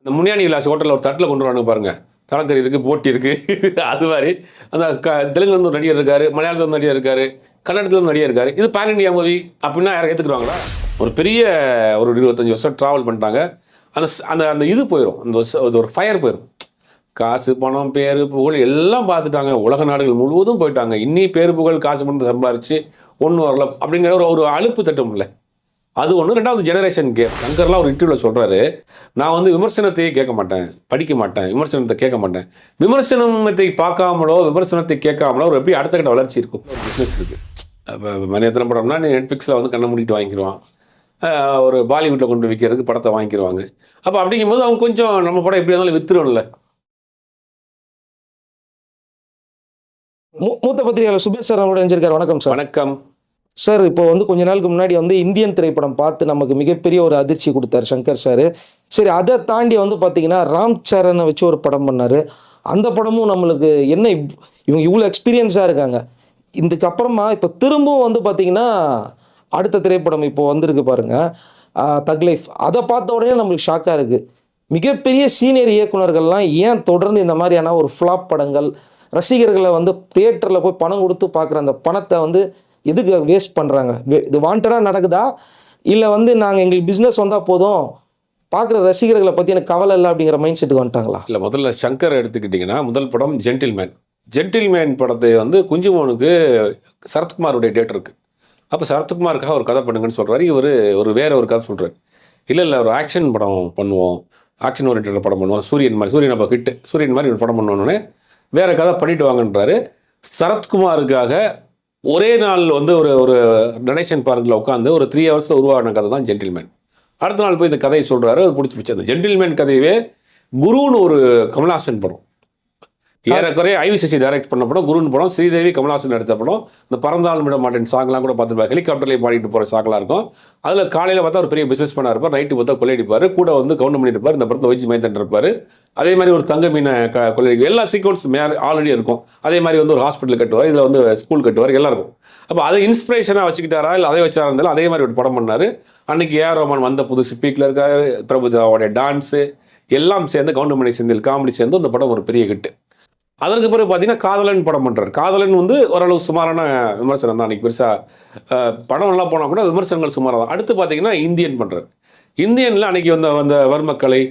இந்த முனியாண்டி விலாஸ் ஹோட்டலில் ஒரு தட்டில் கொண்டு வரானு பாருங்க, தலைக்கறி இருக்குது, போட்டி இருக்குது. அது மாதிரி அந்த தெலுங்குல இருந்து ஒரு நடிகர் இருக்காரு, மலையாளத்தில் ஒரு நடிகர் இருக்காரு, கன்னடத்தில் ஒரு நடிகர் இருக்காரு. இது பேன் இண்டியா மூவி அப்படின்னா யாரும் ஏற்றுக்குறாங்களா? ஒரு பெரிய ஒரு 25 வருஷம் ட்ராவல் பண்ணிட்டாங்க. அந்த அந்த அந்த இது போயிடும், அந்த ஒரு ஃபயர் போயிடும். காசு பணம் பேர் புகழ் எல்லாம் பார்த்துட்டாங்க, உலக நாடுகள் முழுவதும் போயிட்டாங்க. இன்னி பேர் புகழ் காசு பணத்தை சம்பாரிச்சு ஒன்றும் வரல அப்படிங்கிற ஒரு அலுப்பு தட்டும் இல்லை. அது ஒன்று. ரெண்டாவது ஜெனரேஷன் கேப். சங்கர்லாம் ஒரு இன்டர்வியூவில் சொல்கிறாரு, நான் வந்து விமர்சனத்தையே கேட்க மாட்டேன், படிக்க மாட்டேன், விமர்சனத்தை கேட்க மாட்டேன். விமர்சனத்தை பார்க்காமலோ விமர்சனத்தை கேட்காமலோ ஒரு எப்படி அடுத்த கட்ட வளர்ச்சி இருக்கும். பிஸ்னஸ் இருக்குது. இப்போ மணியத்தனை படம்னா நெட்ஃப்ளிக்ஸில் வந்து கண்ணை மூடிட்டு வாங்கிடுவான், ஒரு பாலிவுட்டில் கொண்டு விற்கிறதுக்கு படத்தை வாங்கிடுவாங்க. அப்போ அப்படிங்கும்போது அவங்க கொஞ்சம் நம்ம படம் எப்படி இருந்தாலும் வித்துரும்ல. மூத்த பத்திரிகையாளர் சுபேஷ் சார் அவரோட இணைஞ்சிருக்காரு. வணக்கம் சார். வணக்கம் சார். இப்போ வந்து கொஞ்ச நாளுக்கு முன்னாடி வந்து இந்தியன் திரைப்படம் பார்த்து நமக்கு மிகப்பெரிய ஒரு அதிர்ச்சி கொடுத்தாரு சங்கர் சார். சரி, அதை தாண்டி வந்து பார்த்தீங்கன்னா ராம் சரணை வச்சு ஒரு படம் பண்ணார். அந்த படமும் நம்மளுக்கு என்ன இவங்க இவ்வளோ எக்ஸ்பீரியன்ஸாக இருக்காங்க, இதுக்கப்புறமா இப்போ திரும்பவும் வந்து பார்த்தீங்கன்னா அடுத்த திரைப்படம் இப்போ வந்திருக்கு பாருங்கள், தக் லைஃப். அதை பார்த்த உடனே நம்மளுக்கு ஷாக்காக இருக்குது. மிகப்பெரிய சீனியர் இயக்குனர்கள்லாம் ஏன் தொடர்ந்து இந்த மாதிரியான ஒரு ஃப்ளாப் படங்கள், ரசிகர்களை வந்து தியேட்டரில் போய் பணம் கொடுத்து பார்க்குற அந்த பணத்தை வந்து எதுக்கு வேஸ்ட் பண்ணுறாங்க? இது வாண்டடாக நடக்குதா, இல்லை வந்து நாங்கள் எங்களுக்கு பிஸ்னஸ் வந்தால் போதும், பார்க்குற ரசிகர்களை பற்றி எனக்கு கவலை இல்லை அப்படிங்கிற மைண்ட் செட்டுக்கு வந்துட்டாங்களா? இல்லை, முதல்ல சங்கர் எடுத்துக்கிட்டிங்கன்னா முதல் படம் ஜென்டில்மேன் படத்தை வந்து குஞ்சுமோனுக்கு சரத்குமாருடைய டேட் இருக்குது. அப்போ சரத்குமாருக்காக ஒரு கதை பண்ணுங்கன்னு சொல்கிறாரு. இவர் வேற ஒரு கதை சொல்கிறார். இல்லை ஒரு ஆக்ஷன் படம் பண்ணுவோம், ஆக்ஷன் ஓரியன்ட் படம் பண்ணுவோம், சூரியன் அப்போ ஹிட்டு, சூரியன் மாதிரி ஒரு படம் பண்ணோன்னே வேறு கதை பண்ணிட்டு வாங்கன்றாரு. சரத்குமாருக்காக ஒரே நாள் வந்து ஒரு நடேஷன் பார்க்கில் உட்காந்து ஒரு 3 ஹவர்ஸில் உருவான கதை தான் ஜென்டில்மேன். அடுத்த நாள் போய் இந்த கதையை சொல்கிறாரு, அது பிடிச்சி போச்சு. அந்த ஜென்டில்மேன் கதையவே குருன்னு ஒரு கமல்ஹாசன் படம், ஏறக்குறைய ஐவிசிசி டைரக்ட் பண்ண படம், குருன்னு படம், ஸ்ரீதேவி கமல்ஹாசன் எடுத்த படம். இந்த பறந்தாலும் விட மாட்டேன் சாங்லாம் கூட பார்த்துருப்பாரு, ஹெலிகாப்டர்லேயே பாடிட்டு போகிற சாங்கெலாம் இருக்கும். அதில் காலையில் பார்த்தா ஒரு பெரிய பிஸ்னஸ் பண்ணா இருப்பார், நைட்டு பார்த்தா கொள்ளையடிப்பார், கூட வந்து கவுண்ட் பண்ணியிருப்பார். இந்த படத்தில் வச்சு மைத்தன் இருப்பார். அதே மாதிரி ஒரு தங்க மீனை கொள்ளையடிக்கும், எல்லா சீக்வன்ஸ் ஆல்ரெடி இருக்கும். அதே மாதிரி வந்து ஒரு ஹாஸ்பிட்டல் கட்டுவார், இதில் வந்து ஸ்கூல் கட்டுவார், எல்லாம் இருக்கும். அப்போ அதை இன்ஸ்பிரேஷனாக வச்சுக்கிட்டாரா இல்லை அதை வச்சா இருந்தாலும் அதே மாதிரி ஒரு படம் பண்ணார். அன்றைக்கி ஏஆர் ரஹ்மான் வந்த புதுசு பீக்கில் இருக்கார், பிரபுதாவோடைய டான்ஸு எல்லாம் சேர்ந்து கவுண்டமணி செந்தில் காமெடி சேர்ந்து அந்த படம் ஒரு பெரிய ஹிட்டு. அதற்கு பிறகு பார்த்தீங்கன்னா காதலன் படம் பண்ணுறாரு. காதலன் வந்து ஓரளவு சுமாரான விமர்சனம் தான், அன்றைக்கி பெருசாக படம் நல்லா போனால் கூட விமர்சனங்கள் சுமாராக தான். அடுத்து பார்த்தீங்கன்னா இந்தியன் பண்ணுறாரு. இந்தியனில் அன்றைக்கி வந்த வர்மக்கலை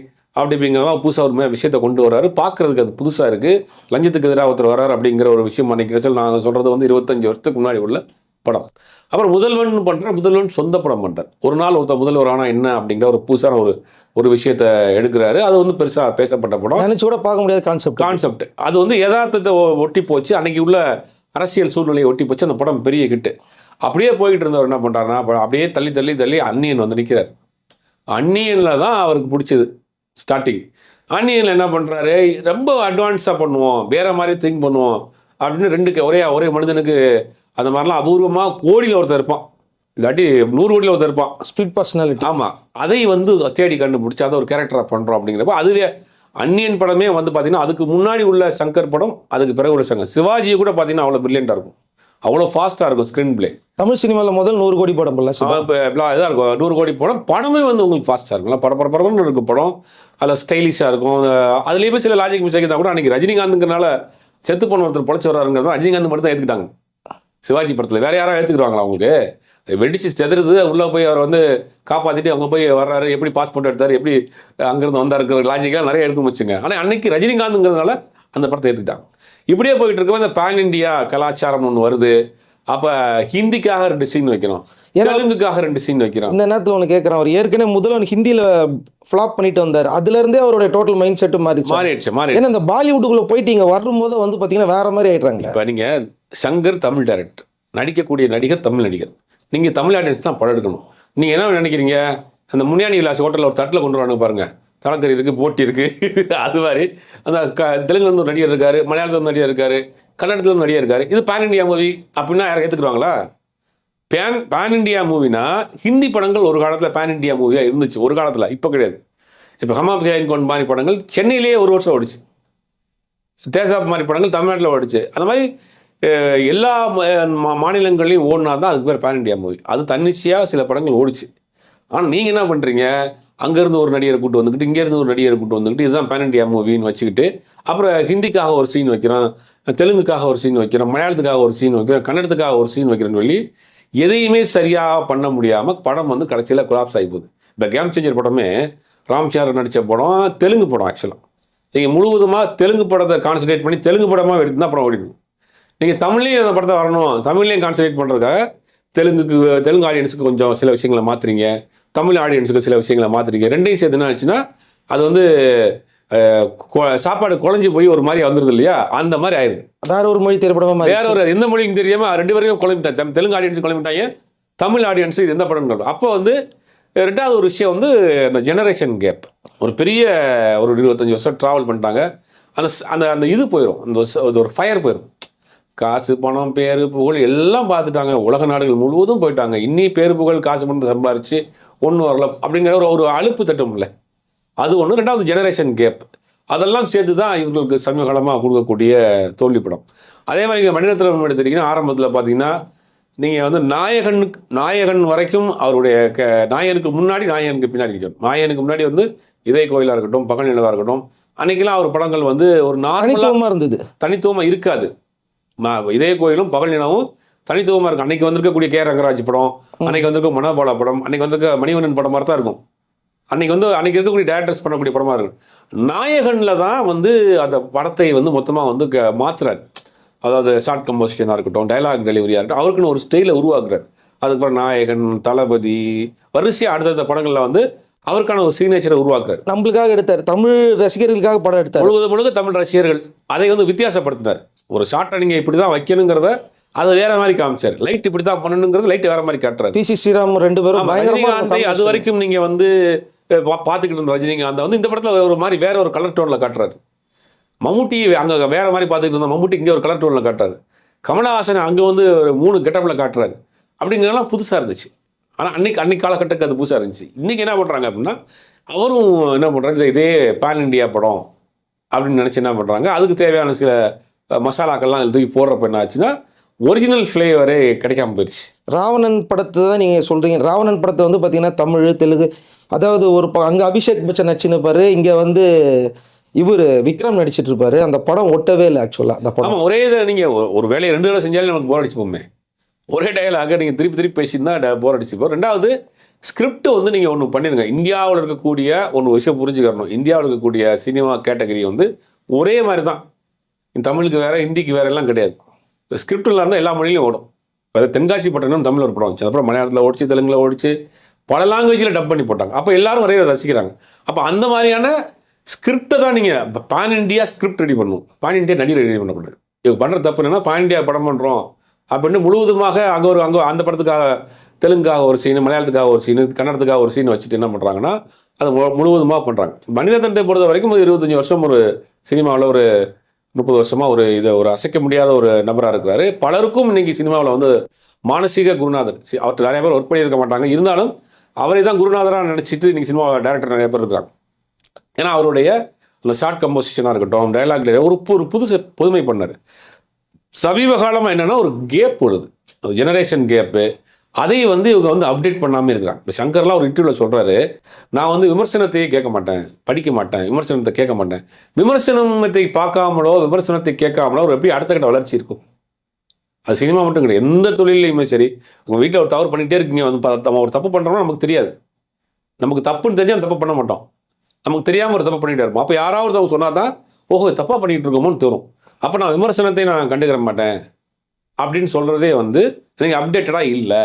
அப்படிங்கிறதான் புதுசாக ஒரு விஷயத்தை கொண்டு வர்றாரு. பார்க்குறதுக்கு அது புதுசாக இருக்குது. லஞ்சத்துக்கு எதிராக ஒருத்தர் வர்றாரு அப்படிங்கிற ஒரு விஷயம் அன்றைக்கி நான் சொல்கிறது வந்து 25 வருஷத்துக்கு முன்னாடி உள்ள படம். அப்புறம் முதல்வன் பண்ணுறார். முதல்வன் சொந்த படம் பண்ணுறார். ஒரு நாள் ஒருத்தர் முதல்வர் ஆனால் என்ன அப்படிங்கிற ஒரு புதுசான ஒரு விஷயத்தை எடுக்கிறாரு. அது வந்து பெருசாக பேசப்பட்ட படம், நினச்சி கூட பார்க்க முடியாத கான்செப்ட். அது வந்து யதார்த்தத்தை ஒட்டி போச்சு, அன்றைக்கி உள்ள அரசியல் சூழ்நிலையை ஒட்டி போச்சு. அந்த படம் பெரிய ஹிட்டு. அப்படியே போய்கிட்டு இருந்தவர் என்ன பண்ணுறாருன்னா, அப்படியே தள்ளி அந்நியன் வந்து நிற்கிறார். அந்நியனில் தான் அவருக்கு பிடிச்சது ஸ்டார்டிங். அந்நியனில் என்ன பண்ணுறாரு, ரொம்ப அட்வான்ஸாக பண்ணுவோம், வேறு மாதிரி திங்க் பண்ணுவோம் அப்படின்னு ஒரே மனிதனுக்கு அந்த மாதிரிலாம் அபூர்வமாக கோடியில் ஒருத்தர் இருப்பான், இல்லாட்டி 100 கோடியில் ஒருத்தர் இருப்பான், ஸ்பிளிட் பர்சனாலிட்டி. ஆமாம், அதை வந்து தேடி கண்டுபிடிச்சி அதை ஒரு கேரக்டராக பண்ணுறோம் அப்படிங்கிறப்ப அதுவே அந்நியன் படமே வந்து பார்த்தீங்கன்னா அதுக்கு முன்னாடி உள்ள சங்கர் படம், அதுக்கு பிறகு உள்ள சங்கர். சிவாஜியை கூட பார்த்தீங்கன்னா அவ்வளோ பிரில்லியண்ட்டாக இருக்கும், அவ்வளோ ஃபாஸ்ட்டாக இருக்கும் ஸ்க்ரீன் பிளே. தமிழ் சினிமாவில் முதல் 100 கோடி படம் போல இதாக இருக்கும். 100 கோடி படமே வந்து உங்களுக்கு ஃபாஸ்ட்டாக இருக்கும்ல, பரபரன்னு இருக்கும் படம். அதில் ஸ்டைலிஷாக இருக்கும். அதுலேயுமே சில லாஜிக் மிஸ்டேக் தான் கூட. அன்றைக்கி ரஜினிகாந்துங்கிறனால செத்து போன ஒருத்தர் பொழைச்சி வர்றாருங்கிறத ரஜினிகாந்த் மட்டும் தான் எடுத்துக்கிட்டாங்க சிவாஜி படத்தில். வேறு யாராவது எடுத்துக்கிறாங்களா அவங்களுக்கு? வெடிச்சு செதுருது, உள்ளே போய் அவர் வந்து காப்பாற்றிட்டு அவங்க போய் வர்றாரு, எப்படி பாஸ்போர்ட் எடுத்தார், எப்படி அங்கேருந்து வந்தாருங்கிற லாஜிக்காக நிறைய எடுக்கும் வச்சுங்க. ஆனால் அன்னைக்கு ரஜினிகாந்துங்கிறதுனால அந்த படத்தை எடுத்துக்கிட்டாங்க. இப்படியே போயிட்டு இருக்க இந்த பேன் இண்டியா கலாச்சாரம் ஒன்று வருது. அப்போ ஹிந்திக்காக 2 சீன் வைக்கிறோம், தெலுங்குக்காக 2 சீன் வைக்கிறோம். இந்த நேரத்தில் ஒன்று கேட்குறேன், அவர் ஏற்கனவே முதல்வன் ஹிந்தியில் ஃப்ளாப் பண்ணிட்டு வந்தார். அதுலேருந்தே அவருடைய டோட்டல் மைண்ட் செட்டு மாறிடுச்சு. ஏன்னா இந்த பாலிவுட்டுக்குள்ளே போயிட்டு இங்கே வரும்போது வந்து பார்த்தீங்கன்னா வேறு மாதிரி ஆகிடுறாங்க. இப்போ நீங்கள் சங்கர் தமிழ் டைரக்டர், நடிக்கக்கூடிய நடிகர் தமிழ் நடிகர், நீங்கள் தமிழ் ஆடியன்ஸ் தான் படம் எடுக்கணும். நீங்கள் என்ன நினைக்கிறீங்க, அந்த முனியாண்டி விலாஸ் ஹோட்டலில் ஒரு தட்டில் கொண்டு வரானு பாருங்கள், தலைக்கறி இருக்குது, போட்டி இருக்குது. அது மாதிரி அந்த தெலுங்குல இருந்து ஒரு நடிகர் இருக்கார், மலையாளத்தில் ஒரு நடிகர் இருக்கார், கன்னடத்தில் ஒரு நடிகர் இருக்கார். இது பேன் இண்டியா மூவி அப்படின்னா யாரும் ஏற்றுக்குறாங்களா? பேன் இண்டியா மூவினா ஹிந்தி படங்கள் ஒரு காலத்தில் பேன் இண்டியா மூவியாக இருந்துச்சு, ஒரு காலத்தில், இப்போ கிடையாது. இப்போ ஹமாம் ஹேன் மாதிரி படங்கள் சென்னையிலேயே 1 வருஷம் ஓடிச்சு. தேசாப் மாதிரி படங்கள் தமிழ்நாட்டில் ஓடிச்சு. அந்த மாதிரி எல்லா மாநிலங்களையும் ஓடினா தான் அதுக்கு பேர் பேன் இண்டியா மூவி. அது தன்னிச்சையாக சில படங்கள் ஓடிச்சு. ஆனால் நீங்கள் என்ன பண்ணுறீங்க, அங்கேருந்து ஒரு நடிகரை கூட்டு வந்துக்கிட்டு இங்கேருந்து ஒரு நடிகரை கூட்டு வந்துக்கிட்டு இதுதான் பேன் இண்டியா மூவின்னு வச்சுக்கிட்டு அப்புறம் ஹிந்திக்காக ஒரு சீன் வைக்கிறோம், தெலுங்குக்காக ஒரு சீன் வைக்கிறோம், மலையாளத்துக்காக ஒரு சீன் வைக்கிறோம், கன்னடத்துக்காக ஒரு சீன் வைக்கிறேன்னு சொல்லி எதையுமே சரியாக பண்ண முடியாமல் படம் வந்து கடைசியில் கொலாப்ஸ் ஆகி போகுது. இந்த கேம் சேஞ்சர் படமே ராம்சரண் நடித்த படம் தெலுங்கு படம். ஆக்சுவலாக நீங்கள் முழுவதுமாக தெலுங்கு படத்தை கான்சன்ட்ரேட் பண்ணி தெலுங்கு படமாக எடுத்து தான் படம் ஓடிடும். நீங்கள் தமிழ்லேயும் அந்த படத்தை வரணும், தமிழ்லேயும் கான்சன்ட்ரேட் பண்ணுறதுக்காக தெலுங்கு ஆடியன்ஸுக்கு கொஞ்சம் சில விஷயங்களை மாற்றுறீங்க, தமிழ் ஆடியன்ஸுக்கு சில விஷயங்களை மாற்றுறீங்க. ரெண்டையும் சேர்த்து என்ன ஆச்சுன்னா அது வந்து சாப்பாடு குழஞ்சி போய் ஒரு மாதிரி வந்துடுது இல்லையா, அந்த மாதிரி ஆயிடுது. வேற ஒரு மொழி திரைப்படமா வேற ஒரு எந்த மொழியும் தெரியாமல் ரெண்டு பேரையும் குழம்பிட்டாங்க. தெலுங்கு ஆடியன்ஸ் குழம்பிட்டாங்க, தமிழ் ஆடியன்ஸ் இது எந்த படம். அப்போ வந்து ரெண்டாவது ஒரு விஷயம் வந்து இந்த ஜெனரேஷன் கேப். ஒரு பெரிய ஒரு 25 வருஷம் ட்ராவல் பண்ணிட்டாங்க. அந்த அந்த அந்த இது போயிடும், அந்த ஒரு ஃபயர் போயிடும். காசு பணம் பேரு புகழ் எல்லாம் பார்த்துட்டாங்க, உலக நாடுகள் முழுவதும் போயிட்டாங்க. இன்னி பேரு புகழ் காசு பணத்தை சம்பாரிச்சு ஒன்று வரல அப்படிங்கிற ஒரு அலுப்பு தட்டும் இல்லை, அது ஒன்று. ரெண்டாவது ஜெனரேஷன் கேப், அதெல்லாம் சேர்த்து தான் இவங்களுக்கு சமீபகாலமாக கொடுக்கக்கூடிய தோல்வி படம். அதே மாதிரி இங்கே மணிரத்னம் எடுத்துட்டீங்கன்னா ஆரம்பத்தில் பார்த்தீங்கன்னா நீங்கள் வந்து நாயகன் வரைக்கும் அவருடைய நாயகனுக்கு முன்னாடி நாயகனுக்கு பின்னாடி இருக்கணும். நாயகனுக்கு முன்னாடி வந்து இதய கோயிலாக இருக்கட்டும், பகல் நிலவாக இருக்கட்டும், அன்னைக்கெல்லாம் அவர் படங்கள் வந்து ஒரு நார்மலாக இருந்தது, தனித்துவமாக இருக்காது. இதய கோயிலும் பகல் நிலவும் தனித்துவமாக இருக்கும். அன்னைக்கு வந்திருக்கக்கூடிய கே ரங்கராஜ் படம், அன்னைக்கு வந்திருக்க மனோபாலா படம், அன்னைக்கு வந்திருக்க மணிவண்ணன் படம் மாதிரி தான் இருக்கும். அன்னைக்கு இருக்கக்கூடிய டேரக்டர்ஸ் பண்ணக்கூடிய படமாக இருக்கும். நாயகனில் தான் வந்து அந்த படத்தை வந்து மொத்தமாக வந்து மாற்றுறாரு. அதாவது ஷார்ட் கம்போசிஷனாக இருக்கட்டும், டைலாக் டெலிவரியாக இருக்கட்டும், அவருக்குன்னு ஒரு ஸ்டைலை உருவாக்குறாரு. அதுக்கப்புறம் நாயகன், தளபதி, வரிசையாக அடுத்தடுத்த படங்களில் வந்து அவருக்கான ஒரு சிக்னேச்சரை உருவாக்குறாரு. நம்மளுக்காக எடுத்தார், தமிழ் ரசிகர்களுக்காக படம் எடுத்தார். முழுக்க தமிழ் ரசிகர்கள் அதை வந்து வித்தியாசப்படுத்தினார். ஒரு ஷார்ட்டை நீங்கள் இப்படி தான் வைக்கணுங்கிறத அதை வேற மாதிரி காமிச்சார். லைட் இப்படி தான் பண்ணணுங்கிறது லைட் வேற மாதிரி காட்டுறாரு. பி.சி. ஸ்ரீராம் ரெண்டு பேரும் அது வரைக்கும் நீங்கள் வந்து பார்த்துக்கிட்டு இருந்த ரஜினிகாந்த் வந்து இந்த படத்தில் ஒரு மாதிரி வேற ஒரு கலர் டோனில் காட்டுறாரு. மம்முட்டி அங்கே வேற மாதிரி பார்த்துக்கிட்டு இருந்த மம்முட்டி இங்கே ஒரு கலர் டோனில் காட்டுறாரு. கமலஹாசன் அங்கே வந்து ஒரு 3 கெட்டப்பில் காட்டுறாரு. அப்படிங்கிறதெல்லாம் புதுசாக இருந்துச்சு. ஆனால் அன்னைக்கு காலகட்டத்துக்கு அது புதுசாக இருந்துச்சு. இன்றைக்கி என்ன பண்ணுறாங்க அப்படின்னா அவரும் என்ன பண்ணுறாங்க, இதே பேன் இண்டியா படம் அப்படின்னு நினச்சி என்ன பண்ணுறாங்க, அதுக்கு தேவையான சில மசாலாக்கள்லாம் தூக்கி போடுறப்ப என்ன ஆச்சுன்னா ஒரிஜினல் ஃப்ளேவரே கிடைக்காம போயிடுச்சு. ராவணன் படத்தை தான் நீங்கள் சொல்கிறீங்க. ராவணன் படத்தை வந்து பார்த்தீங்கன்னா தமிழ், தெலுங்கு, அதாவது ஒரு அங்கே அபிஷேக் பச்சன் நடிச்சுன்னு இங்கே வந்து இவர் விக்ரம் நடிச்சிட்டு இருப்பாரு. அந்த படம் ஒட்டவே இல்லை ஆக்சுவலாக. அந்த படம் ஒரே இதை நீங்கள் ஒரு வேலையை 2 தடவை செஞ்சாலும் நமக்கு போர் அடிச்சு போமே. ஒரே டயலாக நீங்கள் திருப்பி பேசியிருந்தா போர் அடிச்சு போகும். ரெண்டாவது ஸ்கிரிப்ட் வந்து நீங்கள் ஒன்று பண்ணிடுங்க. இந்தியாவில் இருக்கக்கூடிய ஒரு விஷயம் புரிஞ்சுக்கணும், இந்தியாவில் இருக்கக்கூடிய சினிமா கேட்டகரி வந்து ஒரே மாதிரி தான். தமிழுக்கு வேறு, ஹிந்திக்கு வேறு எல்லாம் கிடையாது. ஸ்கிரிப்ட் இல்லாமல் எல்லா மொழியிலும் ஓடும். இப்போ தென்காசி பட்டணம் தமிழ் ஒரு படம் வந்துச்சு, அப்புறம் மலையாளத்தில் ஓடிச்சு, தெலுங்கில் ஓடிச்சு, பல லாங்குவேஜில் டப் பண்ணி போட்டாங்க. அப்போ எல்லாரும் நிறைய ரசிக்கிறாங்க. அப்போ அந்த மாதிரியான ஸ்கிரிப்டை தான் நீங்கள் பேன் இண்டியா ஸ்கிரிப்ட் ரெடி பண்ணணும், பேன் இண்டியா நடிகர் ரெடி பண்ணக்கூடாது. இவங்க பண்ணுற தப்பு என்னன்னா பேன் இண்டியா படம் பண்ணுறோம் அப்படின்னு முழுவதுமாக அங்கே அந்த படத்துக்காக தெலுங்குக்காக ஒரு சீனு, மலையாளத்துக்காக ஒரு சீனு, கன்னடத்துக்காக ஒரு சீன் வச்சுட்டு என்ன பண்ணுறாங்கன்னா அது முழுவதுமாக பண்ணுறாங்க. மணிரத்னத்தை பொறுத்த வரைக்கும் 25 வருஷம் ஒரு சினிமாவில் ஒரு 30 வருஷமாக ஒரு அசைக்க முடியாத ஒரு நபராக இருக்கிறாரு. பலருக்கும் இன்னைக்கு சினிமாவில் வந்து மானசீக குருநாதர். அவர்கிட்ட நிறைய பேர் ஒர்க் பண்ணியிருக்க மாட்டாங்க, இருந்தாலும் அவரை தான் குருநாதராக நினச்சிட்டு இன்னைக்கு சினிமா டேரக்டர் நிறைய பேர் இருக்கிறாங்க. ஏன்னா அவருடைய அந்த ஷார்ட் கம்போசிஷனாக இருக்கட்டும், டைலாக் ஒரு புதுமை பண்ணார். சமீப காலமாக என்னென்னா ஒரு கேப் வருது, ஜெனரேஷன் கேப்பு. அதை வந்து இவங்க வந்து அப்டேட் பண்ணாமல் இருக்கிறாங்க. இப்போ சங்கர்லாம் ஒரு இன்டர்வியூவில் சொல்கிறாரு, நான் வந்து விமர்சனத்தையே கேட்க மாட்டேன், படிக்க மாட்டேன், விமர்சனத்தை கேட்க மாட்டேன். விமர்சனத்தை பார்க்காமலோ விமர்சனத்தை கேட்காமலோ ஒரு எப்படி அடுத்த கட்ட வளர்ச்சி இருக்கும்? அது சினிமா மட்டும் கிடையாது, எந்த தொழிலையுமே சரி. உங்கள் வீட்டில் ஒரு தவறு பண்ணிகிட்டே இருக்கீங்க, வந்து நம்ம ஒரு தப்பு பண்ணுறோம்னா நமக்கு தெரியாது, நமக்கு தப்புன்னு தெரிஞ்சு அந்த தப்பு பண்ண மாட்டோம், நமக்கு தெரியாமல் ஒரு தப்பு பண்ணிகிட்டே இருப்போம். அப்போ யாராவது அவங்க சொன்னால் தான் ஓஹோ தப்பாக பண்ணிகிட்டு இருக்கோமோன்னு தோணும். அப்போ நான் விமர்சனத்தை நான் கண்டுக்கிற மாட்டேன் அப்படின்னு சொல்கிறதே வந்து எனக்கு அப்டேட்டடாக இல்லை.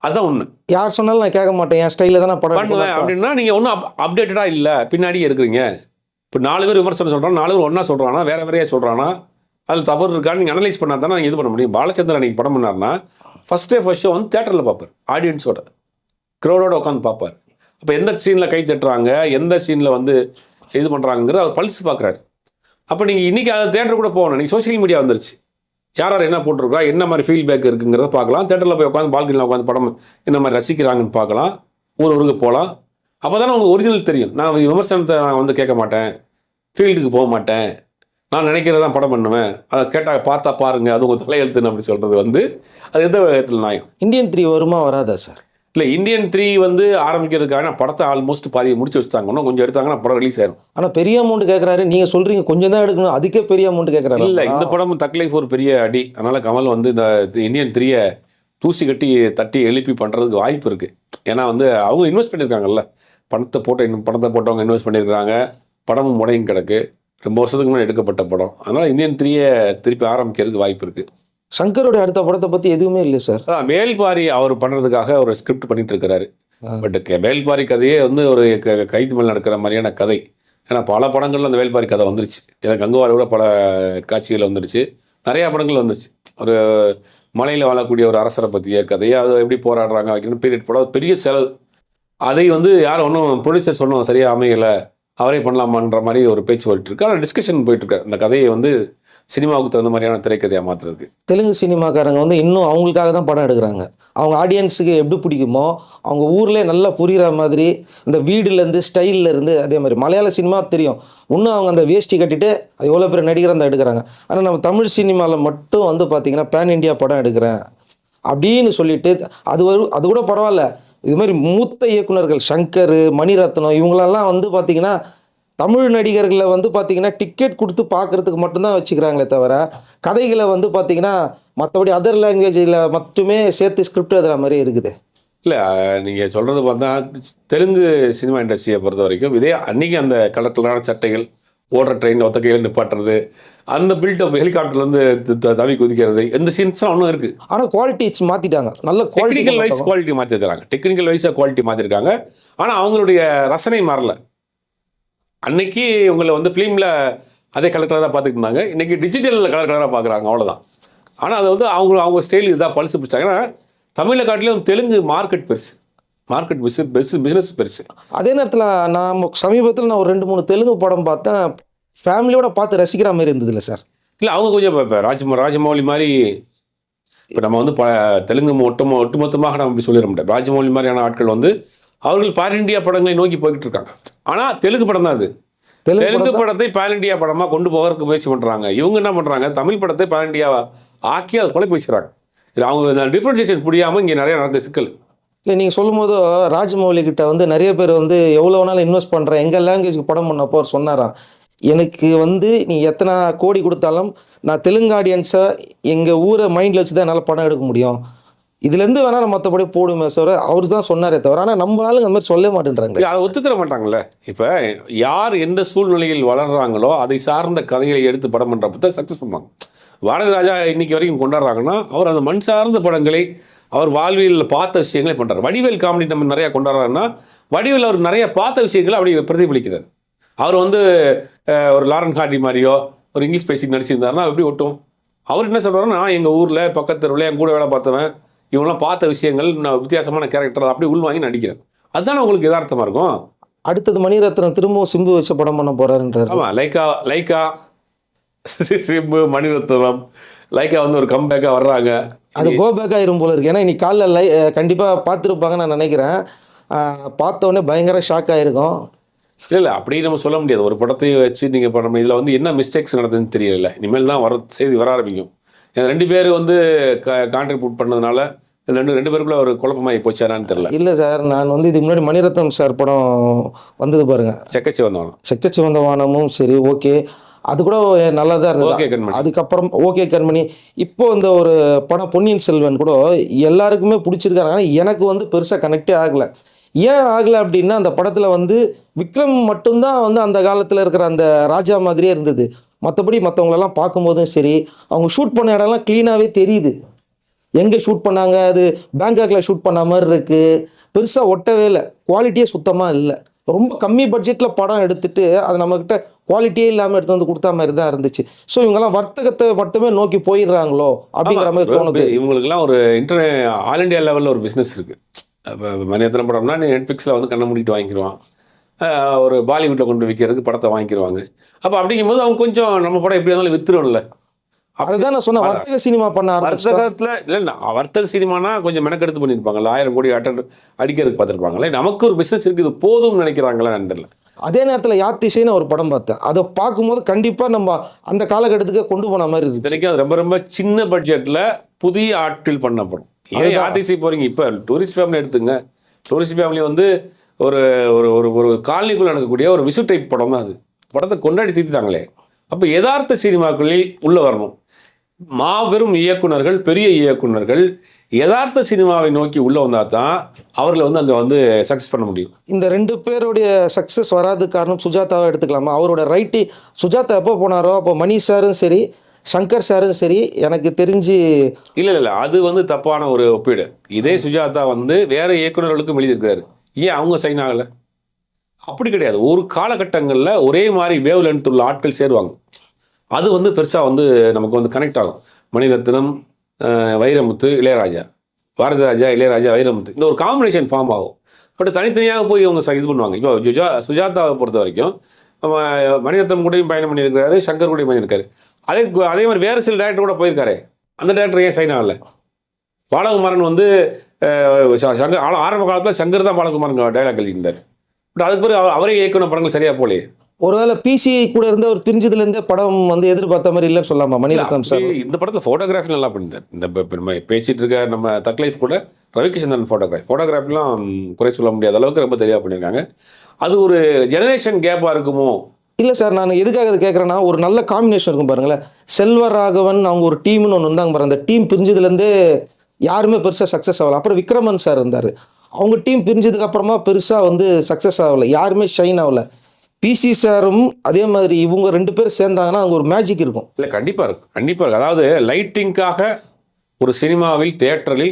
அதுதான் ஒன்று. யார் சொன்னாலும் நான் கேட்க மாட்டேன், என் ஸ்டைலில் தான் நான் படம் பண்ணுவேன் அப்படின்னா நீங்கள் ஒன்றும் அப்டேட்டடாக இல்லை, பின்னாடியே இருக்கிறீங்க. இப்போ 4 பேர் விமர்சனம் சொல்கிறான், 4 பேர் ஒன்றா சொல்கிறானா, வேறு வேறையாக சொல்கிறானா, அதில் தவறு இருக்கான்னு நீங்கள் அனலைஸ் பண்ணால் தானே நீங்கள் இது பண்ண முடியும். பாலச்சந்திரன் அன்றைக்கி படம் பண்ணார்னா ஃபஸ்ட் ஷோ வந்து தேட்டரில் பார்ப்பார், ஆடியன்ஸோட க்ரௌடோட உட்காந்து பார்ப்பார். அப்போ எந்த சீனில் கை தட்டுறாங்க, எந்த சீனில் வந்து இது பண்ணுறாங்கிறது அவர் பல்ஸ் பார்க்குறாரு. அப்போ நீங்கள் இன்றைக்கி அதை தேட்டர் கூட போகணும். நீங்கள் சோஷியல் மீடியா வந்துருச்சு, யார் என்ன போட்டிருக்கா, என்ன மாதிரி ஃபீட்பேக் இருக்குங்கிறத பார்க்கலாம். தேட்டரில் போய் உட்காந்து பால்கனியில் உட்காந்து படம் என்ன மாதிரி ரசிக்கிறாங்கன்னு பார்க்கலாம், ஊருக்கு போகலாம். அப்போ தானே உங்களுக்கு ஒரிஜினல் தெரியும். நான் விமர்சனத்தை நான் வந்து கேட்க மாட்டேன், ஃபீல்டுக்கு போக மாட்டேன், நான் நினைக்கிறதான் படம் பண்ணுவேன், அதை கேட்டால் பார்த்தா பாருங்கள் அது உங்கள் தலையெழுத்துன்னு அப்படி சொல்கிறது வந்து அது எந்த விதத்தில் நியாயம்? இந்தியன் 3 வருமா வராதா சார்? இல்லை இந்தியன் 3 வந்து ஆரம்பிக்கிறதுக்கான படத்தை ஆல்மோஸ்ட் பாதி முடிச்சு வச்சுட்டாங்க. இன்னும் கொஞ்சம் எடுத்தாங்கன்னா படம் ரிலீஸ் ஆயிரும். ஆனா பெரிய அமௌண்ட் கேட்கறாரு, நீங்க சொல்றீங்க கொஞ்சம் தான் எடுக்கணும், அதுக்கே பெரிய அமௌண்ட் கேட்கறாரு. இல்லை இந்த படமும் தக் லைஃப் ஒரு பெரிய அடி. அதனால கமல் வந்து இந்த இந்தியன் 3 தூசி கட்டி தட்டி எழுப்பி பண்ணுறதுக்கு வாய்ப்பு இருக்குது. ஏன்னா வந்து அவங்க இன்வெஸ்ட் பண்ணியிருக்காங்கல்ல, பணத்தை போட்டவங்க இன்வெஸ்ட் பண்ணியிருக்காங்க. படமும் முடங்கி கிடக்கு, ரொம்ப வருஷத்துக்கு முன்னாடி எடுக்கப்பட்ட படம். அதனால் இந்தியன் 3 திருப்பி ஆரம்பிக்கிறதுக்கு வாய்ப்பு இருக்குது. சங்கருடைய அடுத்த படத்தை பத்தி எதுவுமே இல்லை சார். அதான் வேல்பாரி அவர் பண்ணுறதுக்காக ஒரு ஸ்கிரிப்ட் பண்ணிட்டு இருக்கிறாரு. பட் வேல்பாரி கதையே வந்து ஒரு கைது மேல் நடக்கிற மாதிரியான கதை. ஏன்னா பல படங்கள்ல அந்த வேல்பாரி கதை வந்துருச்சு. எனக்கு கங்குவாரை விட பல காட்சிகள் வந்துருச்சு, நிறையா படங்கள் வந்துருச்சு. ஒரு மலையில் வாழக்கூடிய ஒரு அரசரை பற்றிய கதையை அது எப்படி போராடுறாங்க வைக்கணும் பீரியட் படம், பெரிய செலவு. அதை வந்து யாரும் ஒன்றும் ப்ரொடியூசர்ஸ் ஒன்றும் சரியாக அமையலை, அவரே பண்ணலாமான்ற மாதிரி ஒரு பேச்சு போயிட்டு இருக்கு. ஆனால் டிஸ்கஷன் போயிட்டு இருக்காரு இந்த கதையை வந்து சினிமாவுக்கு தகுந்த மாதிரியான திரைக்கதையாக மாற்றுறதுக்கு. தெலுங்கு சினிமாக்காரங்க வந்து இன்னும் அவங்களுக்காக தான் படம் எடுக்கிறாங்க. அவங்க ஆடியன்ஸுக்கு எப்படி பிடிக்குமோ அவங்க ஊர்லேயே நல்லா புரிகிற மாதிரி இந்த வீடுலேருந்து ஸ்டைலில் இருந்து, அதே மாதிரி மலையாள சினிமா தெரியும், இன்னும் அவங்க அந்த வேஷ்டி கட்டிட்டு அது எவ்வளோ பேர் நடிகர் அந்த எடுக்கிறாங்க. ஆனால் நம்ம தமிழ் சினிமாவில் மட்டும் வந்து பார்த்திங்கன்னா பேன் இண்டியா படம் எடுக்கிறேன் அப்படின்னு சொல்லிட்டு அது கூட பரவாயில்ல. இது மாதிரி மூத்த இயக்குனர்கள் சங்கர், மணிரத்னம் இவங்களெல்லாம் வந்து பார்த்திங்கன்னா தமிழ் நடிகர்களை வந்து பார்த்திங்கன்னா டிக்கெட் கொடுத்து பார்க்குறதுக்கு மட்டும்தான் வச்சுக்கிறாங்களே தவிர கதைகளை வந்து பார்த்திங்கன்னா மற்றபடி அதர் லாங்குவேஜில் மட்டுமே சேர்த்து ஸ்கிரிப்ட் எழுதுகிற மாதிரி இருக்குது. இல்லை நீங்கள் சொல்கிறது பார்த்தா தெலுங்கு சினிமா இண்டஸ்ட்ரியை பொறுத்த வரைக்கும் இதே அன்றைக்கி அந்த கலர்கலரான சட்டைகள், ஓடுற ட்ரெயின் ஒத்த கையில் நிப்பாட்டுறது, அந்த பில்டப் ஹெலிகாப்டர்லேருந்து தவி குதிக்கிறது, இந்த சீன்ஸ்லாம் ஒன்றும் இருக்குது. ஆனால் குவாலிட்டி மாற்றிட்டாங்க, நல்ல டெக்னிக்கல் வைஸ் குவாலிட்டி மாற்றிருக்கிறாங்க, டெக்னிக்கல் வைஸாக குவாலிட்டி மாற்றிருக்காங்க. ஆனால் அவங்களுடைய ரசனை மாறல. அன்னைக்கு உங்களை வந்து ஃபிலிமில் அதே கலர் கலராக பார்த்துட்டு இருந்தாங்க, இன்றைக்கி டிஜிட்டலில் கலர் கலராக பார்க்குறாங்க, அவ்வளோதான். ஆனால் அது வந்து அவங்க ஸ்டைல் இதாக பல்ஸ் பிடிச்சாங்க. ஏன்னா தமிழை காட்டிலும் தெலுங்கு மார்க்கெட் பெருசு, பிஸ்னஸ் பெருசு. அதே நேரத்தில் நான் சமீபத்தில் நான் ஒரு 2-3 தெலுங்கு படம் பார்த்தேன், ஃபேமிலியோட பார்த்து ரசிக்கிற மாதிரி இருந்தது இல்லை சார். இல்லை அவங்க கொஞ்சம் இப்போ ராஜமௌலி மாதிரி, இப்போ நம்ம வந்து தெலுங்கு ஒட்டுமொத்தமாக நம்ம இப்படி சொல்லிட முடியாது. ராஜமௌலி மாதிரியான ஆட்கள் வந்து அவர்கள் பான் இண்டியா படங்களை நோக்கி போய்கிட்டு இருக்காங்க. ஆனால் தெலுங்கு படம் தான் அது. தெலுங்கு படத்தை பான் இண்டியா படமாக கொண்டு போகிறதுக்கு முயற்சி பண்ணுறாங்க. இவங்க என்ன பண்ணுறாங்க, தமிழ் படத்தை பான் இண்டியாவை ஆக்கி அதை கொலை வச்சுறாங்க. இது அவங்க டிஃப்ரென்சியேஷன் புரியாமல் இங்கே நிறைய நடக்க சிக்கல். இல்லை நீங்கள் சொல்லும்போது ராஜமௌலி கிட்ட வந்து நிறைய பேர் வந்து எவ்வளோ வேணாலும் இன்வெஸ்ட் பண்ணுறேன், எங்கள் லாங்குவேஜ்க்கு படம் பண்ணப்போ அவர் சொன்னாராம், எனக்கு வந்து நீ எத்தனை கோடி கொடுத்தாலும் நான் தெலுங்கு ஆடியன்ஸை எங்கள் ஊரை மைண்டில் வச்சு தான் என்னால் படம் எடுக்க முடியும், இதுலேருந்து வேணால் நான் மற்றபடி போடுமே சார் அவர் தான் சொன்னாரே தவிர. ஆனால் நம்ம ஆளுங்க அந்த மாதிரி சொல்ல மாட்டேன்றாங்க, அதை ஒத்துக்கிற மாட்டாங்கல்ல. இப்போ யார் எந்த சூழ்நிலையில் வளர்கிறாங்களோ அதை சார்ந்த கதைகளை எடுத்து படம் பண்ணுறப்ப தான் சக்ஸஸ் பண்ணுவாங்க. பாரதி ராஜா இன்னைக்கு வரைக்கும் கொண்டாடுறாங்கன்னா அவர் அந்த மண் சார்ந்த படங்களை அவர் வாழ்வியலில் பார்த்த விஷயங்களை பண்ணுறாரு. வடிவேல் காமெடி நம்ம நிறையா கொண்டாடுறாருன்னா வடிவேல் அவர் நிறைய பார்த்த விஷயங்களை அப்படி பிரதிபலிக்கிறார். அவர் வந்து ஒரு லாரன் ஹார்டி மாதிரியோ ஒரு இங்கிலீஷ் பேசி நடிச்சிருந்தாருன்னா எப்படி ஒட்டும். அவர் என்ன சொல்கிறாருன்னா, நான் எங்கள் ஊரில் பக்கத்து தெருவில் என் கூட வேலை பார்த்தவன், இவங்களாம் பார்த்த விஷயங்கள், நான் வித்தியாசமான கேரக்டர் அதை அப்படி உள்வாங்கி நடிக்கிறேன். அதுதானே உங்களுக்கு யதார்த்தமாக இருக்கும். அடுத்தது மணிரத்னம் திரும்பவும் சிம்பு வச்ச படம் பண்ண போகிறாருன்றார். ஆமாம், லைக்கா சிம்பு மணிரத்னம் லைக்கா வந்து ஒரு கம்பேக்காக வர்றாங்க. அது கோபேக் ஆயிரும் போல இருக்கு. ஏன்னா இன்னைக்கு காலைல கண்டிப்பாக பார்த்துருப்பாங்கன்னு நான் நினைக்கிறேன். பார்த்தோன்னே பயங்கர ஷாக் ஆகிருக்கும். இல்லை அப்படி நம்ம சொல்ல முடியாது. ஒரு படத்தை வச்சு நீங்கள் பண்ண இதில் வந்து என்ன மிஸ்டேக்ஸ் நடந்ததுன்னு தெரியல. இனிமேல் தான் செய்தி வர ஆரம்பிக்கும். ஏன்னா 2 பேர் வந்து கான்ட்ரிபியூட் பண்ணதுனால ரெண்டு பேருக்குள்ள ஒரு குழப்பமாகி போச்சாரான்னு தெரியல. இல்லை சார், நான் வந்து இதுக்கு முன்னாடி மணிரத்னம் சார் படம் வந்தது பாருங்க, செக்கச்சிவந்த வானமும் சரி, ஓகே, அது கூட நல்லா தான் இருந்தது. அதுக்கப்புறம் ஓகே கண்மணி, இப்போ இந்த ஒரு படம் பொன்னியின் செல்வன் கூட எல்லாருக்குமே பிடிச்சிருக்காங்க. ஆனால் எனக்கு வந்து பெருசாக கனெக்டே ஆகலை. ஏன் ஆகலை அப்படின்னா, அந்த படத்தில் வந்து விக்ரம் மட்டும்தான் வந்து அந்த காலத்தில் இருக்கிற அந்த ராஜா மாதிரியே இருந்தது. மற்றபடி மற்றவங்களெல்லாம் பார்க்கும்போதும் சரி, அவங்க ஷூட் பண்ண இடம்லாம் க்ளீனாகவே தெரியுது. எங்கே ஷூட் பண்ணாங்க, அது பேங்காக்கில் ஷூட் பண்ண மாதிரி இருக்குது, பெருசாக ஒட்டவே இல்லை, குவாலிட்டியே சுத்தமாக இல்லை. ரொம்ப கம்மி பட்ஜெட்டில் படம் எடுத்துட்டு அது நம்மக்கிட்ட குவாலிட்டியே இல்லாமல் எடுத்து வந்து கொடுத்தா மாதிரி தான் இருந்துச்சு. ஸோ இவங்கெல்லாம் வர்த்தகத்தை மட்டுமே நோக்கி போயிடுறாங்களோ அப்படிங்கிற மாதிரி தோணுது. இவங்களுக்குலாம் ஒரு ஆல் இண்டியா லெவலில் ஒரு பிஸ்னஸ் இருக்குது. இப்போ மணிரத்னம் படம்னா நெட்ஃப்ளிக்ஸில் வந்து கண்ணை மூடிட்டு வாங்கிடுவான், ஒரு பாலிவுட்டில் கொண்டு விற்கிறதுக்கு படத்தை வாங்கிடுவாங்க. அப்போ அப்படிங்கும்போது அவங்க கொஞ்சம் நம்ம படம் எப்படி இருந்தாலும் வித்துரும்ல. அதுதான் நான் சொன்னேன், வர்த்தக சினிமா பண்ண வர்த்தகத்தில் இல்லை, வர்த்தக சினிமானா கொஞ்சம் மெனக்கெடுத்து பண்ணியிருப்பாங்கல்ல, 1000 கோடி அடிக்கிறதுக்கு பார்த்துருப்பாங்களே. நமக்கு ஒரு பிஸ்னஸ் இருக்குது போதும்னு நினைக்கிறாங்களா தெரியல. அதே நேரத்தில் யாத்திசைன்னு ஒரு படம் பார்த்தேன், அதை பார்க்கும்போது கண்டிப்பாக நம்ம அந்த காலகட்டத்துக்கு கொண்டு போன மாதிரி இருக்குது. அது ரொம்ப ரொம்ப சின்ன பட்ஜெட்டில் புதிய ஆட்கள் பண்ண படம். ஏன் ஆர்டிசி போறீங்க? இப்போ டூரிஸ்ட் ஃபேமிலி எடுத்துங்க. டூரிஸ்ட் ஃபேமிலி வந்து ஒரு ஒரு ஒரு ஒரு காலனிக்குள்ள நடக்கக்கூடிய ஒரு விசு டைப் படம் தான் அது. படத்தை கொண்டாடி தீர்த்துட்டாங்களே. அப்போ யதார்த்த சினிமாக்களில் உள்ள வரணும். மாபெரும் இயக்குனர்கள், பெரிய இயக்குனர்கள் யதார்த்த சினிமாவை நோக்கி உள்ள வந்தா தான் அவர்களை வந்து அங்கே வந்து சக்ஸஸ் பண்ண முடியும். இந்த 2 பேருடைய சக்ஸஸ் வராது காரணம் சுஜாதாவை எடுத்துக்கலாமா? அவரோட ரைட்டி சுஜாதா எப்போ போனாரோ அப்போ மணி சாரும் சரி, சங்கர் சாரும் சரி, எனக்கு தெரிஞ்சு இல்லை அது வந்து தப்பான ஒரு ஒப்பீடு. இதே சுஜாதா வந்து வேற இயக்குனர்களுக்கும் எழுதியிருக்காரு. ஏன் அவங்க சைன் ஆகலை? அப்படி கிடையாது. ஒரு காலகட்டங்களில் ஒரே மாதிரி வேவ் லென்த் உள்ள ஆட்கள் சேருவாங்க. அது வந்து பெருசாக வந்து நமக்கு வந்து கனெக்ட் ஆகும். மணிரத்னம், வைரமுத்து, இளையராஜா, பாரதிராஜா, இளையராஜா, வைரமுத்து, இந்த ஒரு காம்பினேஷன் ஃபார்ம் ஆகும். பட் தனித்தனியாக போய் அவங்க இது பண்ணுவாங்க. இப்போ சுஜாதாவை பொறுத்த வரைக்கும் மணிரத்னம் கூடயும் பயணம் பண்ணியிருக்காரு, சங்கர் கூடயும் பண்ணியிருக்காரு. அதே மாதிரி வேறு சில டேரக்டர் கூட போயிருக்காரு. அந்த டேரக்டர் ஏன் சைன் ஆகலை? பாலகுமாரன் வந்து சங்கர் ஆரம்ப காலத்தில் சங்கர் தான் பாலகுமாரன் டைலாக் எழுதியிருந்தார். பட் அதுக்கு பிறகு அவரே இயக்குன படங்கள் சரியா போலையே. ஒருவேளை பிசிஐ கூட இருந்த ஒரு பிரிஞ்சதுலேருந்தே படம் வந்து எதிர்பார்த்த மாதிரி இல்லைன்னு சொல்லலாமா மணிரத்னம் சார்? இந்த படத்தில் ஃபோட்டோகிராஃபி நல்லா பண்ணியிருந்தார். இந்த பேசிட்டு இருக்க நம்ம தக்லைஃப் கூட ரவிகிருஷ்ணன் ஃபோட்டோகிராஃபிலாம் குறை சொல்ல முடியாத அளவுக்கு ரொம்ப தெளிவாக பண்ணியிருக்காங்க. அது ஒரு ஜெனரேஷன் கேப்பாக இருக்குமோ? இல்லை சார், நான் எதுக்காக அது கேட்குறேன்னா, ஒரு நல்ல காம்பினேஷன் இருக்கும் பாருங்களேன். செல்வராகவன் அவங்க ஒரு டீம்னு ஒன்று இருந்தாங்க பாருங்க. அந்த டீம் பிரிஞ்சதுலேருந்தே யாருமே பெருசாக சக்ஸஸ் ஆகலை. அப்புறம் விக்ரமன் சார் இருந்தார். அவங்க டீம் பிரிஞ்சதுக்கு அப்புறமா பெருசாக வந்து சக்ஸஸ் ஆகலை, யாருமே ஷைன் ஆகலை. பிசி சாரும் அதே மாதிரி இவங்க 2 பேரும் சேர்ந்தாங்கன்னா அங்கே ஒரு மேஜிக் இருக்கும். இல்லை கண்டிப்பாக இருக்கும். அதாவது லைட்டிங்காக ஒரு சினிமாவில் தியேட்டரில்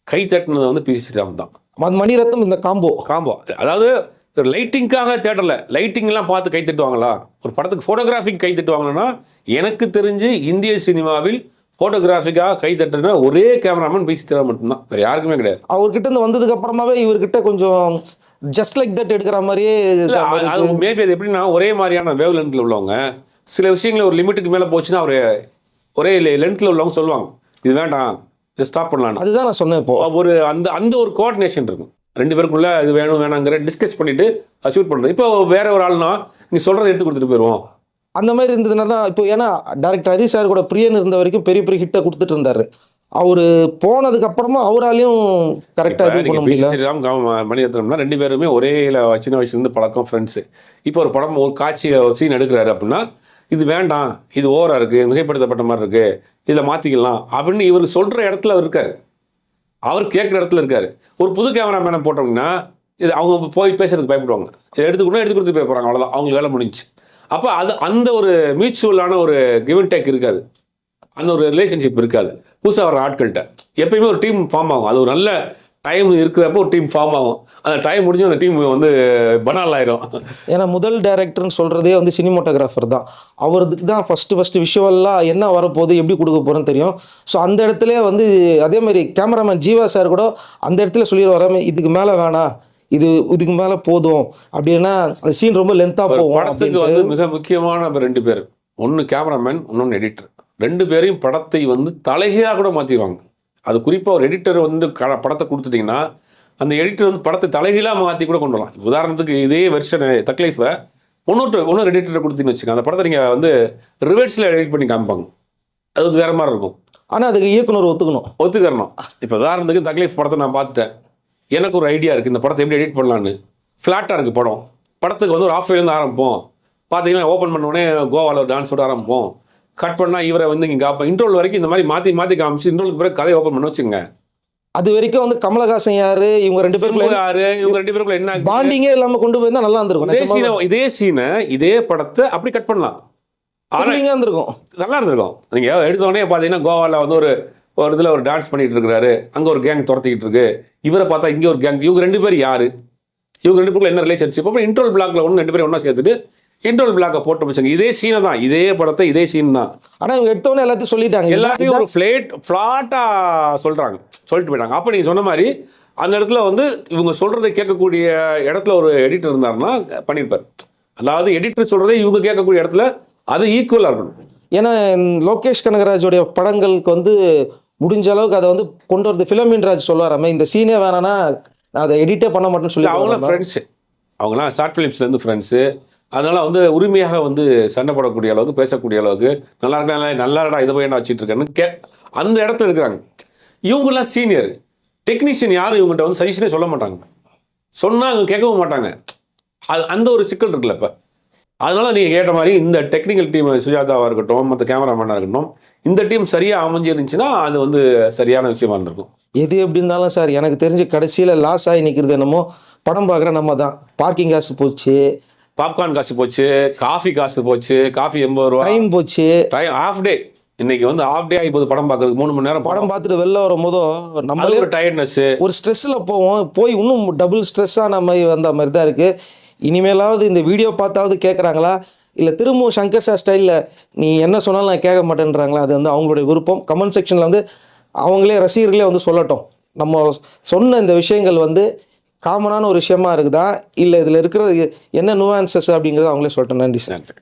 கை தட்டினது வந்து பிசி ஸ்ரீராம் தான். மணிரத்னம் இந்த காம்போ. அதாவது லைட்டிங்காக தியேட்டரில் லைட்டிங்லாம் பார்த்து கை தட்டுவாங்களா? ஒரு படத்துக்கு ஃபோட்டோகிராஃபிக் கை தட்டுவாங்கன்னா எனக்கு தெரிஞ்சு இந்திய சினிமாவில் ஃபோட்டோகிராஃபிக்காக கை தட்டுனா ஒரே கேமராமேன் பிசி ஸ்ரீராம் மட்டும்தான், வேறு யாருக்குமே கிடையாது. அவர்கிட்ட இருந்து வந்ததுக்கு அப்புறமாவே இவர்கிட்ட கொஞ்சம் ஜஸ்ட் லைக் தட் எடுக்கிற மாதிரியே. அது மேபி அது எப்படின்னா ஒரே மாதிரியான வேவ் லென்த்தில் உள்ளவங்க சில விஷயங்கள் ஒரு லிமிட்டுக்கு மேலே போச்சுன்னா ஒரே லென்த்தில் உள்ளவங்க சொல்லுவாங்க இது வேண்டாம், இதை ஸ்டாப் பண்ணலாம். அதுதான் நான் சொன்னேன். இப்போ ஒரு அந்த ஒரு கோஆர்டினேஷன் இருக்கும் 2 பேருக்குள்ள. இது வேணும் வேணாங்கிற டிஸ்கஸ் பண்ணிட்டு ஷூட் பண்ணுறது. இப்போ வேற ஒரு ஆள்னா நீ சொல்கிறத எடுத்து கொடுத்துட்டு போயிடுவோம். அந்த மாதிரி இருந்ததுன்னா தான் இப்போ, ஏன்னா டைரக்டர் ஹரி சார் கூட பிரியன் இருந்த வரைக்கும் பெரிய பெரிய ஹிட்டை கொடுத்துட்டு இருந்தாரு. அவரு போனதுக்கு அப்புறமா அவராலையும் கரெக்டாக இது பண்ண முடியல. ஸ்ரீராம் மணிரத்னம்னா 2 பேருமே ஒரே சின்ன வயசுலேருந்து பழக்கம், ஃப்ரெண்ட்ஸு. இப்போ ஒரு படம் ஒரு காட்சி ஒரு சீன் எடுக்கிறாரு அப்படின்னா இது வேண்டாம், இது ஓவராக இருக்குது, மிகைப்படுத்தப்பட்ட மாதிரி இருக்குது, இதில் மாற்றிக்கலாம் அப்படின்னு இவர் சொல்கிற இடத்துல அவர் இருக்கார். அவர் கேட்குற இடத்துல இருக்கார். ஒரு புது கேமராமேனை போட்டோம்னா இது அவங்க போய் பேசுறதுக்கு பயப்படுவாங்க. இதை எடுத்து கொடுத்து போய் போகிறாங்க, அவ்வளோதான், அவங்களுக்கு வேலை முடிஞ்சு. அப்போ அந்த ஒரு மியூச்சுவலான ஒரு கிவ் அண்ட் டேக் இருக்காது, அந்த ஒரு ரிலேஷன்ஷிப் இருக்காது. புதுசாக வர ஆட்கள்கிட்ட எப்பயுமே ஒரு டீம் ஃபார்ம் ஆகும். அது ஒரு நல்ல டைம் இருக்கிறப்போ ஒரு டீம் ஃபார்ம் ஆகும். அந்த டைம் முடிஞ்சு அந்த டீம் வந்து பனால் ஆயிரும். ஏன்னா முதல் டைரக்டர்னு சொல்கிறதே வந்து சினிமோட்டோகிராஃபர் தான். அவருக்கு தான் ஃபஸ்ட்டு விஷுவலாக என்ன வரப்போகுது, எப்படி கொடுக்க போகிறோன்னு தெரியும். ஸோ அந்த இடத்துல வந்து அதே மாதிரி கேமராமேன் ஜீவா சார் கூட அந்த இடத்துல சொல்லிடுவாராம, இதுக்கு மேலே வேணாம், இதுக்கு மேலே போதும் அப்படின்னா அந்த சீன் ரொம்ப லென்த்தாக போகும். படத்துக்கு வந்து மிக முக்கியமான 2 பேர், ஒன்று கேமராமேன், இன்னொன்று எடிட்டர். 2 பேரையும் படத்தை வந்து தலைகீழாக கூட மாற்றிடுவாங்க. அது குறிப்பாக ஒரு எடிட்டர் வந்து படத்தை கொடுத்துட்டிங்கன்னா அந்த எடிட்டர் வந்து படத்தை தலைகீழாக மாற்றி கூட கொண்டு வரலாம். உதாரணத்துக்கு இதே வெர்ஷன் தக்லைஃபை இன்னொரு எடிட்டரை கொடுத்தீங்கன்னு வச்சுக்கோங்க, அந்த படத்தை நீங்கள் வந்து ரிவர்ஸில் எடிட் பண்ணி காமிப்பாங்க. அது வந்து வேறு மாதிரி இருக்கும். ஆனால் அதுக்கு இயக்குனர் ஒத்துக்கணும். இப்போ உதாரணத்துக்கு தக்லைஃப் படத்தை நான் பார்த்துட்டேன், எனக்கு ஒரு ஐடியா இருக்குது இந்த படத்தை எப்படி எடிட் பண்ணலான்னு. ஃப்ளாட்டாக இருக்குது படம். படத்துக்கு வந்து ஒரு ஆஃப் வேலேருந்து ஆரம்பிப்போம். பார்த்தீங்கன்னா ஓப்பன் பண்ணோடனே கோவாவில் ஒரு டான்ஸோட ஆரம்பிப்போம். கட் பண்ணால் இவரை வந்து இங்கே காப்போம். இன்ட்ரோல் வரைக்கும் இந்த மாதிரி மாற்றி காமிச்சு இன்ட்ரோலுக்கு பிறகு கதையை ஓப்பன் பண்ண வச்சுங்க. அது வரைக்கும் வந்து கமலஹாசன் யாரு, இவங்க 2 பேருக்குள்ள என்ன பாண்டிங்கே இல்லாமல் கொண்டு போயிருந்தா நல்லா இருந்திருக்கும். இதே சீனை இதே படத்தை அப்படி கட் பண்ணலாம், நல்லா இருந்திருக்கும். நீங்கள் எடுத்தோடனே பார்த்தீங்கன்னா கோவாவில் வந்து ஒரு இதில் ஒரு டான்ஸ் பண்ணிட்டு இருக்கிறாரு, அங்கே ஒரு கேங் துரத்திக்கிட்டு இருக்கு, இவரை பார்த்தா இங்கே ஒரு கேங், இவங்க 2 பேர் யாரு, இவங்க 2 பேருக்குள்ள என்ன ரிலேஷன்ஷிப். அப்புறம் இன்ட்ரோல் பிளாக்ல ஒன்று 2 பேரும் ஒன்றா சேர்த்துட்டு இன்ட்ரோல் பிளாக்கை போட்டு வச்சாங்க. இதே சீனை தான், இதே படத்தை இதே சீன் தான். ஆனால் இவங்க எடுத்தோன்னே எல்லாத்தையும் சொல்லிட்டாங்க, எல்லாத்தையும் ஒரு ஃப்ளாட்டாக சொல்லிட்டு போயிட்டாங்க. அப்போ நீங்கள் சொன்ன மாதிரி அந்த இடத்துல வந்து இவங்க சொல்கிறத கேட்கக்கூடிய இடத்துல ஒரு எடிட்டர் இருந்தாருன்னா பண்ணியிருப்பார். அதாவது எடிட்டர் சொல்கிறதே இவங்க கேட்கக்கூடிய இடத்துல அது ஈக்குவலாக இருக்கணும். ஏன்னா லோகேஷ் கனகராஜோடைய படங்களுக்கு வந்து முடிஞ்ச அளவுக்கு அதை வந்து கொண்டு வரது ஃபிலமின்ராஜ் சொல்லுவாராமே, இந்த சீனே வேணான்னா நான் அதை எடிட்டே பண்ண மாட்டேன்னு சொல்லி. அவங்களாம் ஃப்ரெண்ட்ஸு, அவங்களாம் ஷார்ட் ஃபிலிம்ஸ்லேருந்து ஃப்ரெண்ட்ஸு. அதனால் வந்து உரிமையாக வந்து சண்டை போடக்கூடிய அளவுக்கு, பேசக்கூடிய அளவுக்கு, நல்லா இருக்கா இதை போய் என்ன வச்சுட்டு இருக்கேன்னு அந்த இடத்துல இருக்கிறாங்க. இவங்கெல்லாம் சீனியர். டெக்னீஷியன் யாரும் இவங்ககிட்ட வந்து சஜஷனே சொல்ல மாட்டாங்க, சொன்னால் அவங்க கேட்கவும் மாட்டாங்க. அது அந்த ஒரு சிக்கல் இருக்குல்ல இப்போ. அதனால நீங்கள் கேட்ட மாதிரி இந்த டெக்னிக்கல் டீம் சுஜாதாவாக இருக்கட்டும், மற்ற கேமராமேனாக இருக்கட்டும், இந்த டீம் சரியாக அமைஞ்சிருந்துச்சுன்னா அது வந்து சரியான விஷயமா இருந்திருக்கும். எது எப்படி இருந்தாலும் சார், எனக்கு தெரிஞ்சு கடைசியில் லாஸ் ஆகி நிற்கிறது என்னமோ படம் பார்க்குற நம்ம தான். பார்க்கிங் காசு போச்சு, பாப்கார்ன் காசு போச்சு, காஃபி காசு போச்சு, காஃபி 80 ரூபா, டைம் போச்சு, ஆஃப் டே. இன்னைக்கு வந்து ஆஃப் டே ஆகி போகுது படம் பார்க்கறதுக்கு. 3 மணி நேரம் படம் பார்த்துட்டு வெளில வரும்போதோ நம்மளே ஒரு டயர்ட்னஸ், ஒரு ஸ்ட்ரெஸ்ஸில் போவோம், போய் இன்னும் டபுள் ஸ்ட்ரெஸ்ஸாக நம்ம வந்த மாதிரி தான் இருக்குது. இனிமேலாவது இந்த வீடியோ பார்த்தாவது கேட்குறாங்களா, இல்லை திரும்பவும் சங்கர் சார் ஸ்டைலில் நீ என்ன சொன்னாலும் நான் கேட்க மாட்டேன்றாங்களா, அது வந்து அவங்களுடைய விருப்பம். கமெண்ட் செக்ஷனில் வந்து அவங்களே ரசிகர்களே வந்து சொல்லட்டும், நம்ம சொன்ன இந்த விஷயங்கள் வந்து காமனான ஒரு விஷயமா இருக்குதா, இல்லை இதில் இருக்கிற என்ன நுவான்சஸ் அப்படிங்கிறத அவங்களே சொல்லட்டும். நன்றி சார். நன்றி.